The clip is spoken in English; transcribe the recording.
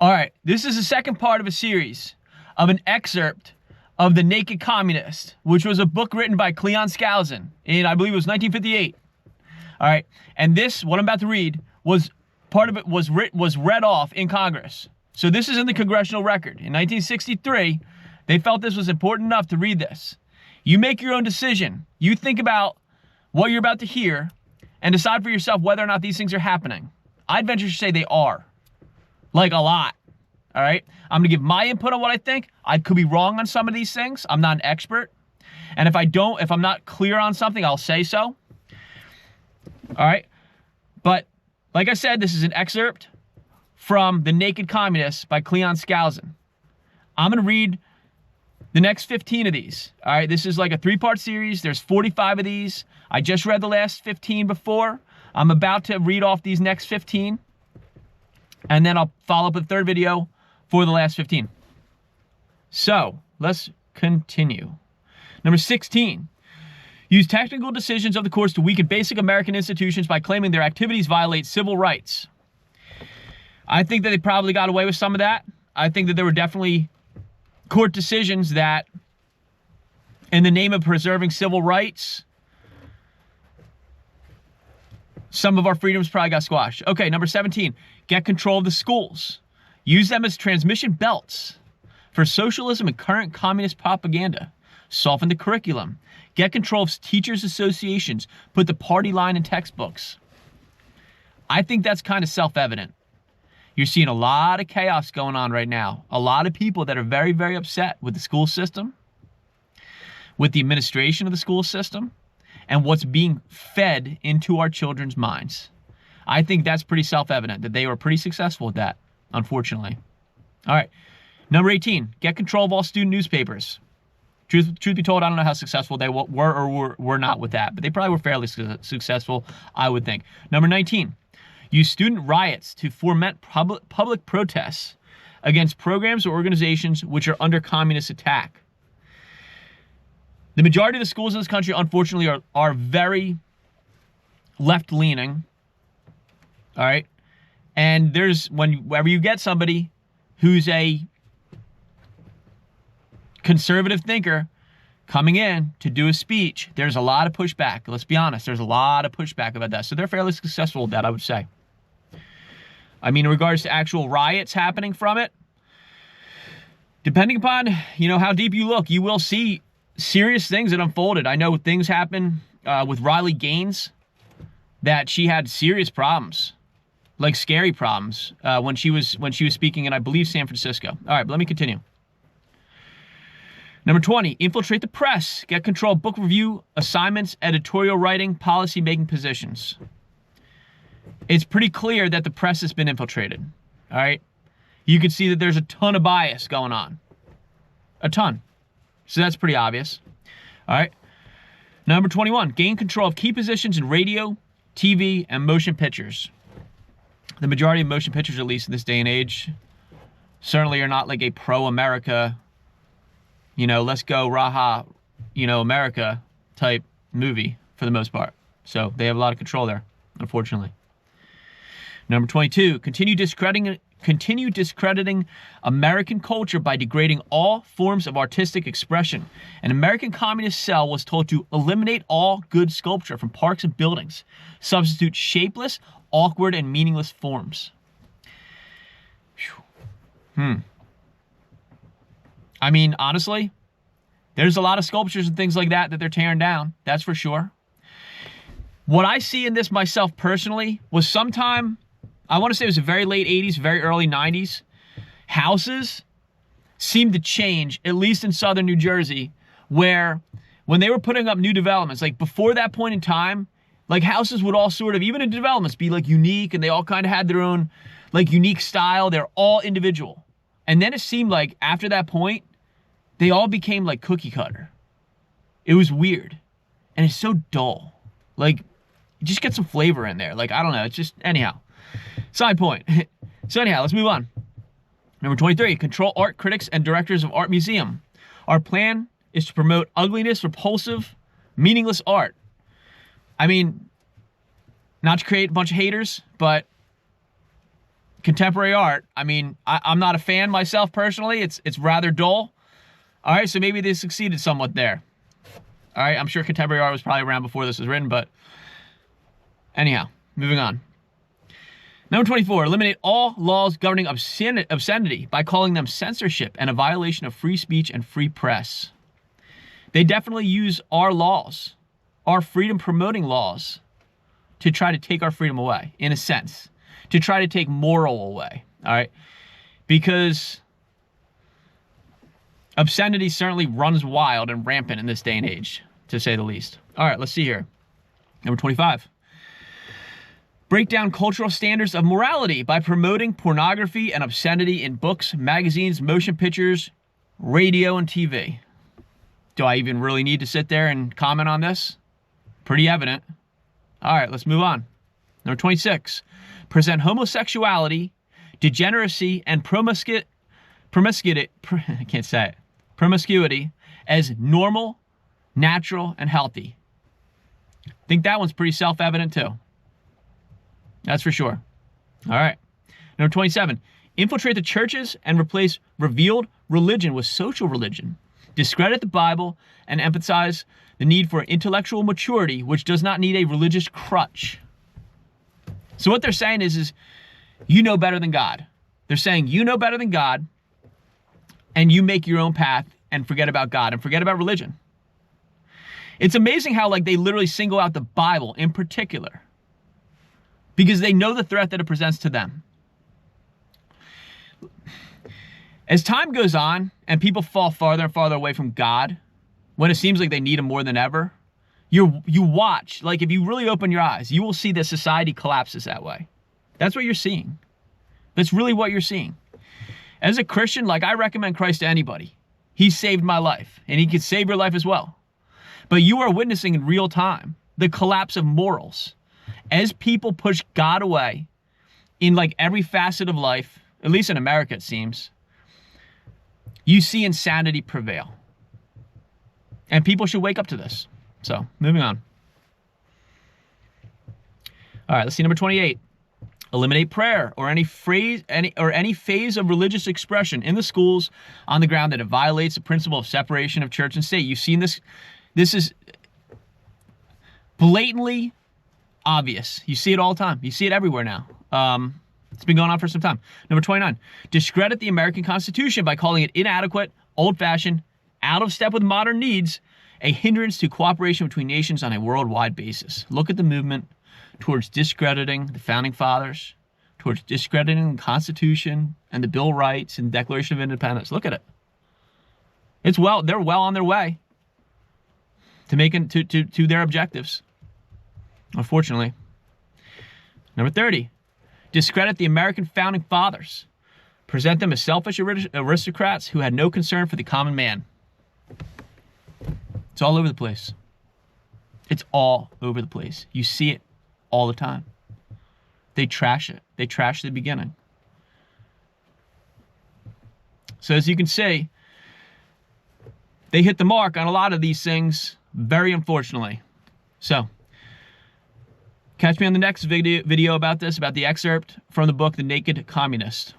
All right, this is the second part of a series of an excerpt of The Naked Communist, which was a book written by Cleon Skousen in, I believe it was 1958. All right, and this, what I'm about to read, was part of it was read off in Congress. So this is in the congressional record. In 1963, they felt this was important enough to read this. You make your own decision. You think about what you're about to hear and decide for yourself whether or not these things are happening. I'd venture to say they are. Like a lot. All right? I'm going to give my input on what I think. I could be wrong on some of these things. I'm not an expert. And if I'm not clear on something, I'll say so. All right? But like I said, this is an excerpt from The Naked Communist by Cleon Skousen. I'm going to read the next 15 of these. All right? This is like a 3-part series. There's 45 of these. I just read the last 15 before. I'm about to read off these next 15. And then I'll follow up with a third video for the last 15. So, let's continue. Number 16. Use technical decisions of the courts to weaken basic American institutions by claiming their activities violate civil rights. I think that they probably got away with some of that. I think that there were definitely court decisions that, in the name of preserving civil rights, some of our freedoms probably got squashed. Okay, number 17. Get control of the schools. Use them as transmission belts for socialism and current communist propaganda. Soften the curriculum. Get control of teachers' associations. Put the party line in textbooks. I think that's kind of self-evident. You're seeing a lot of chaos going on right now. A lot of people that are very, very upset with the school system, with the administration of the school system, and what's being fed into our children's minds. I think that's pretty self-evident that they were pretty successful with that, unfortunately. All right, number 18, get control of all student newspapers. Truth be told, I don't know how successful they were or were not with that, but they probably were fairly successful, I would think. Number 19, use student riots to foment public protests against programs or organizations which are under communist attack. The majority of the schools in this country, unfortunately, are very left-leaning. All right? And whenever you get somebody who's a conservative thinker coming in to do a speech, there's a lot of pushback. Let's be honest. There's a lot of pushback about that. So they're fairly successful with that, I would say. I mean, in regards to actual riots happening from it, depending upon, how deep you look, you will see serious things that unfolded. I know things happen with Riley Gaines, that she had serious problems, like scary problems, when she was speaking in, I believe, San Francisco. All right, but let me continue. Number 20, infiltrate the press. Get control of book review, assignments, editorial writing, policy making positions. It's pretty clear that the press has been infiltrated. All right, you can see that there's a ton of bias going on, a ton. So that's pretty obvious. All right. Number 21, gain control of key positions in radio, TV, and motion pictures. The majority of motion pictures, at least in this day and age, certainly are not like a pro-America, let's go raha, America type movie for the most part. So they have a lot of control there, unfortunately. Number 22, continue discrediting American culture by degrading all forms of artistic expression. An American communist cell was told to eliminate all good sculpture from parks and buildings, substitute shapeless, awkward, and meaningless forms. I mean, honestly, there's a lot of sculptures and things like that they're tearing down. That's for sure. What I see in this myself personally was sometime, I want to say it was the very late 80s, very early 90s. Houses seemed to change, at least in southern New Jersey, where when they were putting up new developments, like before that point in time, like houses would all sort of, even in developments, be like unique, and they all kind of had their own like unique style. They're all individual. And then it seemed like after that point, they all became like cookie cutter. It was weird. And it's so dull. Like, just get some flavor in there. Like, I don't know. It's just, anyhow. Side point. So anyhow, let's move on. Number 23, control art critics and directors of art museum. Our plan is to promote ugliness, repulsive, meaningless art. I mean, not to create a bunch of haters, but contemporary art, I mean, I'm not a fan myself personally. It's rather dull. All right, so maybe they succeeded somewhat there. All right, I'm sure contemporary art was probably around before this was written, but anyhow, moving on. Number 24, eliminate all laws governing obscenity by calling them censorship and a violation of free speech and free press. They definitely use our laws, our freedom-promoting laws, to try to take our freedom away, in a sense, to try to take moral away, all right? Because obscenity certainly runs wild and rampant in this day and age, to say the least. All right, let's see here. Number 25. Break down cultural standards of morality by promoting pornography and obscenity in books, magazines, motion pictures, radio, and TV. Do I even really need to sit there and comment on this? Pretty evident. All right, let's move on. Number 26. Present homosexuality, degeneracy, and promiscuity as normal, natural, and healthy. I think that one's pretty self-evident too. That's for sure. All right. Number 27. Infiltrate the churches and replace revealed religion with social religion. Discredit the Bible and emphasize the need for intellectual maturity, which does not need a religious crutch. So what they're saying is you know better than God. They're saying you know better than God, and you make your own path and forget about God and forget about religion. It's amazing how they literally single out the Bible in particular, because they know the threat that it presents to them. As time goes on and people fall farther and farther away from God, when it seems like they need him more than ever, you watch, if you really open your eyes, you will see that society collapses that way. That's what you're seeing. That's really what you're seeing. As a Christian, I recommend Christ to anybody. He saved my life, and he can save your life as well. But you are witnessing in real time the collapse of morals. As people push God away in every facet of life, at least in America it seems, you see insanity prevail. And people should wake up to this. So, moving on. All right, let's see number 28. Eliminate prayer or any phase of religious expression in the schools on the ground that it violates the principle of separation of church and state. You've seen this. This is blatantly obvious. You see it all the time. You see it everywhere now. It's been going on for some time. Number 29, discredit the American Constitution by calling it inadequate, old-fashioned, out of step with modern needs, a hindrance to cooperation between nations on a worldwide basis. Look at the movement towards discrediting the Founding Fathers, towards discrediting the Constitution and the Bill of Rights and the Declaration of Independence. Look at it. They're well on their way to making to their objectives, unfortunately. Number 30, discredit the American Founding Fathers. Present them as selfish aristocrats who had no concern for the common man. It's all over the place. It's all over the place. You see it all the time. They trash it. They trash the beginning. So as you can see, they hit the mark on a lot of these things, very unfortunately. So, catch me on the next video about this, about the excerpt from the book, The Naked Communist.